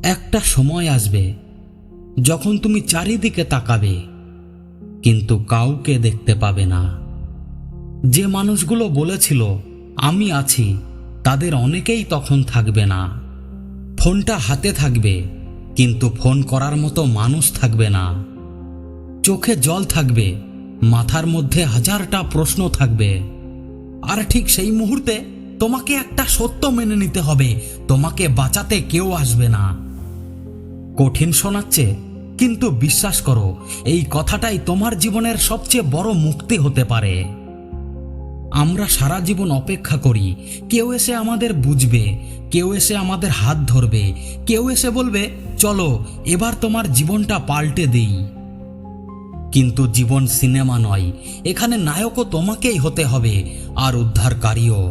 একটা সময় আসবে যখন তুমি চারিদিকে তাকাবে কিন্তু কাউকে দেখতে পাবে না। যে মানুষগুলো বলেছিল আমি আছি, তাদের অনেকেই তখন থাকবে না। ফোনটা হাতে থাকবে কিন্তু ফোন করার মতো মানুষ থাকবে না। চোখে জল থাকবে, মাথার মধ্যে হাজারটা প্রশ্ন থাকবে। আর ঠিক সেই মুহূর্তে তোমাকে একটা সত্য মেনে নিতে হবে, তোমাকে বাঁচাতে কেউ আসবে না। কঠিন শোনাচ্ছে, কিন্তু বিশ্বাস করো, এই কথাটাই তোমার জীবনের সবচেয়ে বড় মুক্তি হতে পারে। আমরা সারা জীবন অপেক্ষা করি, কেউ এসে আমাদের বুঝবে, কেউ এসে আমাদের হাত ধরবে, কেউ এসে বলবে চলো এবার তোমার জীবনটা পাল্টে দিই। কিন্তু জীবন সিনেমা নয়, এখানে নায়কও তোমাকেই হতে হবে আর উদ্ধারকারীও।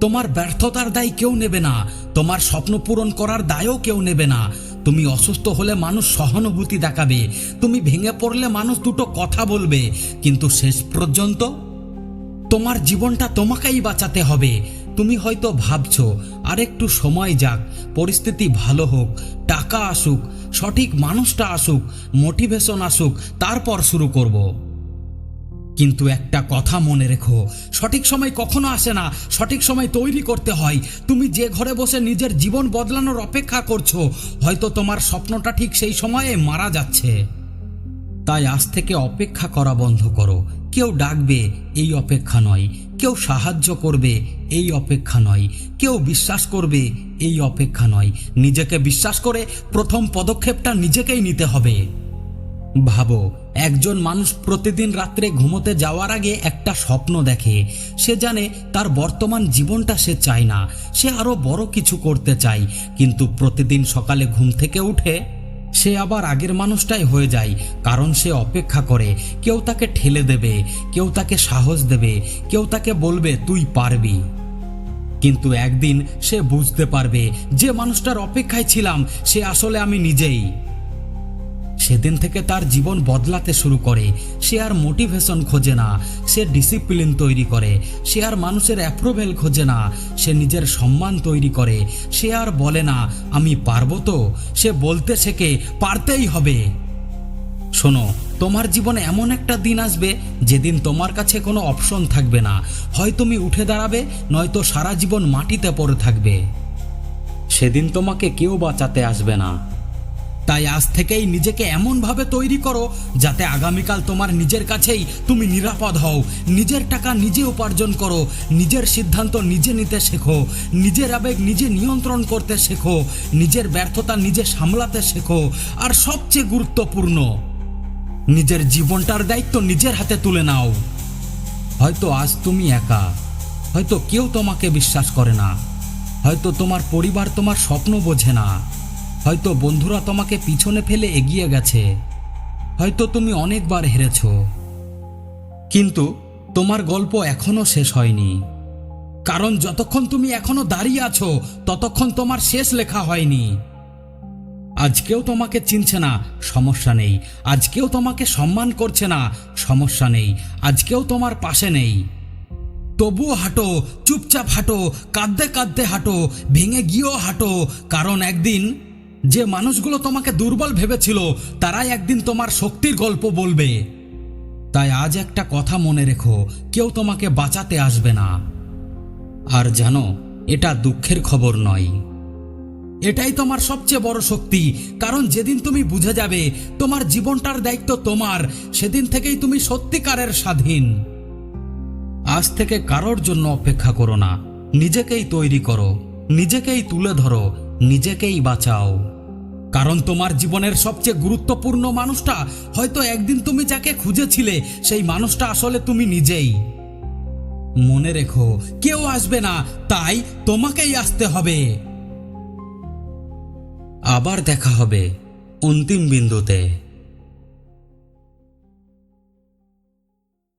তোমার ব্যর্থতার দায় কেউ নেবে না, তোমার স্বপ্ন পূরণ করার দায়ও কেউ নেবে না। তুমি অসুস্থ হলে মানুষ সহানুভূতি দেখাবে, তুমি ভেঙে পড়লে মানুষ দুটো কথা বলবে, কিন্তু শেষ পর্যন্ত তোমার জীবনটা তোমাকেই বাঁচাতে হবে। তুমি হয়তো ভাবছো আরেকটু সময় যাক, পরিস্থিতি ভালো হোক, টাকা আসুক, সঠিক মানুষটা আসুক, মোটিভেশন আসুক, তারপর শুরু করব। কিন্তু একটা কথা মনে রেখো, সঠিক সময় কখনো আসে না, সঠিক সময় তৈরি করতে হয়। তুমি যে ঘরে বসে নিজের জীবন বদলানোর অপেক্ষা করছো, হয়তো তোমার স্বপ্নটা ঠিক সেই সময়ে মারা যাচ্ছে। তাই আজ থেকে অপেক্ষা করা বন্ধ করো। কেউ ডাকবে এই অপেক্ষা নয়, কেউ সাহায্য করবে এই অপেক্ষা নয়, কেউ বিশ্বাস করবে এই অপেক্ষা নয়। নিজেকে বিশ্বাস করে প্রথম পদক্ষেপটা নিজেকেই নিতে হবে। ভাবো, একজন মানুষ প্রতিদিন রাত্রে ঘুমোতে যাওয়ার আগে একটা স্বপ্ন দেখে। সে জানে তার বর্তমান জীবনটা সে চায় না, সে আরো বড় কিছু করতে চায়। কিন্তু প্রতিদিন সকালে ঘুম থেকে উঠে সে আবার আগের মানুষটাই হয়ে যায়, কারণ সে অপেক্ষা করে কেউ তাকে ঠেলে দেবে, কেউ তাকে সাহস দেবে, কেউ তাকে বলবে তুই পারবি। কিন্তু একদিন সে বুঝতে পারবে যে মানুষটার অপেক্ষায় ছিলাম সে আসলে আমি নিজেই। সেদিন থেকে তার জীবন বদলাতে শুরু করে। সে আর মোটিভেশন খোঁজে না, সে ডিসিপ্লিন তৈরি করে। সে আর মানুষের অ্যাপ্রুভেল খোঁজে না, সে নিজের সম্মান তৈরি করে। সে আর বলে না আমি পারবো তো, সে বলতে শেখে পারতেই হবে। শোনো, তোমার জীবনে এমন একটা দিন আসবে যেদিন তোমার কাছে কোনো অপশন থাকবে না। হয় তুমি উঠে দাঁড়াবে, নয়তো সারা জীবন মাটিতে পড়ে থাকবে। সেদিন তোমাকে কেউ বাঁচাতে আসবে না। তাই আজ থেকেই নিজেকে এমনভাবে তৈরি করো যাতে আগামীকাল তোমার নিজের কাছেই তুমি নিরাপদ হও। নিজের টাকা নিজে উপার্জন করো, নিজের সিদ্ধান্ত নিজে নিতে শেখো, নিজের আবেগ নিজে নিয়ন্ত্রণ করতে শেখো, নিজের ব্যর্থতা নিজে সামলাতে শেখো। আর সবচেয়ে গুরুত্বপূর্ণ, নিজের জীবনটার দায়িত্ব নিজের হাতে তুলে নাও। হয়তো আজ তুমি একা, হয়তো কেউ তোমাকে বিশ্বাস করে না, হয়তো তোমার পরিবার তোমার স্বপ্ন বোঝে না, হয়তো বন্ধুরা তোমাকে পিছনে ফেলে এগিয়ে গেছে, হয়তো তুমি অনেকবার হেরেছ। কিন্তু তোমার গল্প এখনো শেষ হয়নি, কারণ যতক্ষণ তুমি এখনো দাঁড়িয়ে আছো ততক্ষণ তোমার শেষ লেখা হয়নি। আজকেও তোমাকে চিনছে না, সমস্যা নেই। আজকেও তোমাকে সম্মান করছে না, সমস্যা নেই। আজকেও তোমার পাশে নেই, তবুও হাঁটো, চুপচাপ হাঁটো, কাঁদতে কাঁদতে হাঁটো, ভেঙে গিয়েও হাঁটো। কারণ একদিন যে মানুষগুলো তোমাকে দুর্বল ভেবেছিল তারাই একদিন তোমার শক্তির গল্প বলবে। তাই আজ একটা কথা মনে রেখো, কেউ তোমাকে বাঁচাতে আসবে না। আর জানো, এটা দুঃখের খবর নয়, এটাই তোমার সবচেয়ে বড় শক্তি। কারণ যেদিন তুমি বুঝে যাবে তোমার জীবনটার দায়িত্ব তোমার, সেদিন থেকেই তুমি সত্যিকারের স্বাধীন। আজ থেকে কারোর জন্য অপেক্ষা করো না, নিজেকেই তৈরি করো, নিজেকেই তুলে ধরো, নিজেকেই বাঁচাও। কারণ তোমার জীবনের সবচেয়ে গুরুত্বপূর্ণ মানুষটা হয়তো একদিন তুমি যাকে খুঁজেছিলে সেই মানুষটা আসলে তুমি নিজেই। মনে রেখো, কেউ আসবে না, তাই তোমাকেই আসতে হবে। আবার দেখা হবে অন্তিম বিন্দুতে।